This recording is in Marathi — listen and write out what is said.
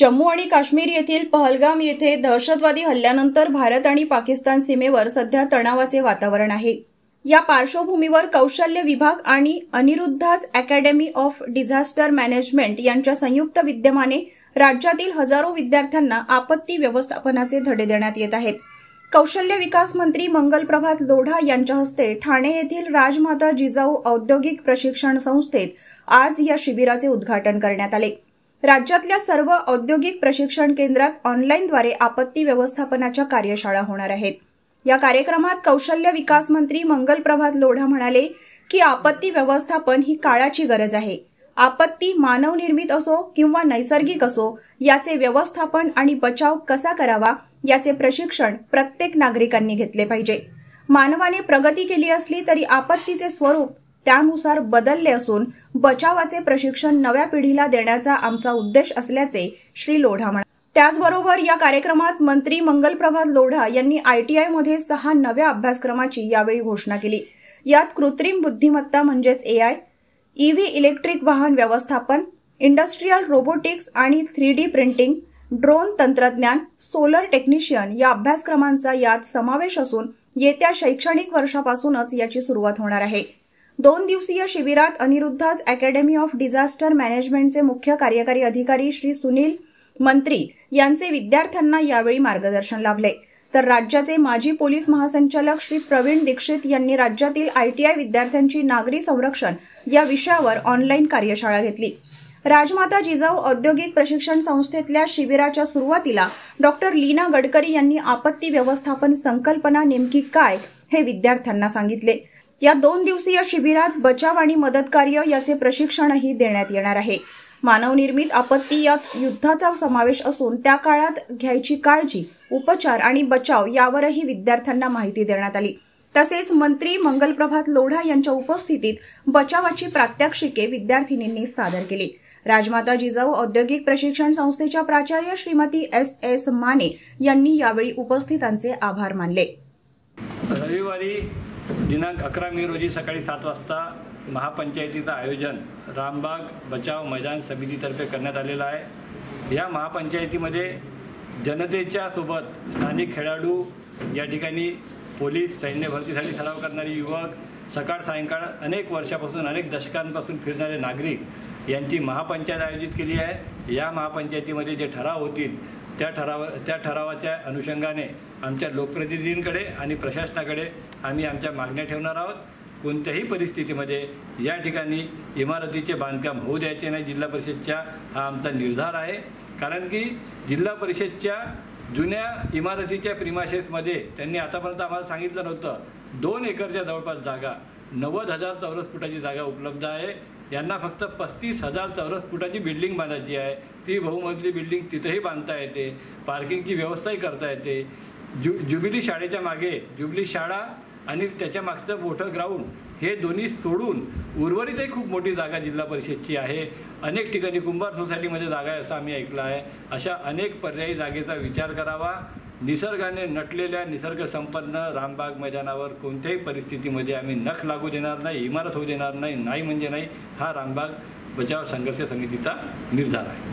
जम्मू आणि काश्मीर येथील पहलगाम येथे दहशतवादी हल्ल्यानंतर भारत आणि पाकिस्तान सीमेवर सध्या तणावाचे वातावरण आहे। या पार्श्वभूमीवर कौशल्य विभाग आणि अनिरुद्धाज अकॅडमी ऑफ डिझास्टर मॅनेजमेंट यांच्या संयुक्त विद्यमाने राज्यातील हजारो विद्यार्थ्यांना आपत्ती व्यवस्थापनाचे धडे देण्यात येत आहेत। कौशल्य विकास मंत्री मंगलप्रभात लोढा यांच्या हस्ते ठाणे येथील राजमाता जिजाऊ औद्योगिक प्रशिक्षण संस्थेत आज या शिबिराचे उद्घाटन करण्यात आले। राज्यातल्या सर्व औद्योगिक प्रशिक्षण केंद्रात ऑनलाईनद्वारे आपत्ती व्यवस्थापनाच्या कार्यशाळा होणार आहेत। या कार्यक्रमात कौशल्य विकास मंत्री मंगलप्रभात लोढा म्हणाले की आपत्ती व्यवस्थापन ही काळाची गरज आहे। आपत्ती मानवनिर्मित असो किंवा नैसर्गिक असो, याचे व्यवस्थापन आणि बचाव कसा करावा याचे प्रशिक्षण प्रत्येक नागरिकांनी घेतले पाहिजे। मानवाने प्रगती केली असली तरी आपत्तीचे स्वरूप त्यानुसार बदलले असून बचावाचे प्रशिक्षण नव्या पिढीला देण्याचा आमचा उद्देश असल्याचे श्री लोढा म्हणाले। त्याचबरोबर या कार्यक्रमात मंत्री मंगलप्रभात लोढा यांनी ITI मध्ये 6 नव्या अभ्यासक्रमाची यावेळी घोषणा केली। यात कृत्रिम बुद्धिमत्ता म्हणजेच AI, EV इलेक्ट्रिक वाहन व्यवस्थापन, इंडस्ट्रियल रोबोटिक्स आणि 3D प्रिंटिंग, ड्रोन तंत्रज्ञान, सोलर टेक्निशियन या अभ्यासक्रमांचा यात समावेश असून येत्या शैक्षणिक वर्षापासूनच याची सुरुवात होणार आहे। 2 दिवसीय शिबिरात अनिरुद्धाज अकॅडमी ऑफ डिझास्टर मॅनेजमेंटचे मुख्य कार्यकारी अधिकारी श्री सुनील मंत्री यांचे विद्यार्थ्यांना यावेळी मार्गदर्शन लाभले। तर राज्याचे माजी पोलीस महासंचालक श्री प्रवीण दीक्षित यांनी राज्यातील ITI विद्यार्थ्यांची नागरी संरक्षण या विषयावर ऑनलाईन कार्यशाळा घेतली। राजमाता जिजाऊ औद्योगिक प्रशिक्षण संस्थेतल्या शिबिराच्या सुरुवातीला डॉक्टर लीना गडकरी यांनी आपत्ती व्यवस्थापन संकल्पना नेमकी काय हे विद्यार्थ्यांना सांगितले। या 2 दिवसीय शिबिरात बचाव आणि मदत कार्य याचे प्रशिक्षणही देण्यात येणार आहे। मानवनिर्मित आपत्ती यात युद्धाचा समावेश असून त्या काळात घ्यायची काळजी, उपचार आणि बचाव यावरही विद्यार्थ्यांना माहिती देण्यात आली। तसेच मंत्री मंगलप्रभात लोढा यांच्या उपस्थितीत बचावाची प्रात्यक्षिके विद्यार्थिनींनी सादर केली। राजमाता जिजाऊ औद्योगिक प्रशिक्षण संस्थेच्या प्राचार्य श्रीमती SS माने यांनी यावेळी उपस्थितांचे आभार मानले। रविवारी दिनांक 11 मे रोजी सकाळी 7 वाजता महापंचायतीचं आयोजन रामबाग बचाव मैदान समितीतर्फे करण्यात आलेलं आहे। या महापंचायतीमध्ये जनतेच्या सोबत स्थानिक खेळाडू, या ठिकाणी पोलीस, सैन्य भरतीसाठी सराव करणारे युवक, सकाळ सायंकाळ अनेक वर्षापासून, अनेक दशकांपासून फिरणारे नागरिक यांची महापंचायत आयोजित केली आहे। या महापंचायतीमध्ये जे ठराव होतील त्या ठरावाच्या अनुषंगाने आमच्या लोकप्रतिनिधींकडे आणि प्रशासनाकडे आम्ही आमच्या मागण्या ठेवणार आहोत। कोणत्याही परिस्थितीमध्ये या ठिकाणी इमारतीचे बांधकाम होऊ द्यायचे नाही जिल्हा परिषदच्या, हा आमचा निर्धार आहे। कारण की जिल्हा परिषदच्या जुन्या इमारतीच्या प्रिमायसेसमध्ये त्यांनी आतापर्यंत आम्हाला सांगितलं नव्हतं 2 एकरच्या जवळपास जागा, 90,000 चौरस फुटाची जागा उपलब्ध आहे। यांना फक्त 35,000 चौरस फुटाची बिल्डिंग बांधायची आहे। ती बहुमजली बिल्डिंग तिथेही बांधता येते, पार्किंगची व्यवस्थाही करता येते। जुबिली शाळेच्या मागे जुबिली शाळा आणि त्याच्या मागचं मोठं ग्राउंड हे दोन्ही सोडून उर्वरितही खूप मोठी जागा जिल्हा परिषदची आहे। अनेक ठिकाणी कुंभार सोसायटीमध्ये जागा आहे असं आम्ही ऐकलं आहे। अशा अनेक पर्यायी जागेचा विचार करावा। निसर्गाने नटलेल्या निसर्ग संपन्न रामबाग मैदानावर कोणत्याही परिस्थितीमध्ये आम्ही नख लागू देणार नाही, इमारत होऊ देणार नाही, नाही म्हणजे नाही, हा रामबाग बचाव संघर्ष समितीचा निर्धार आहे।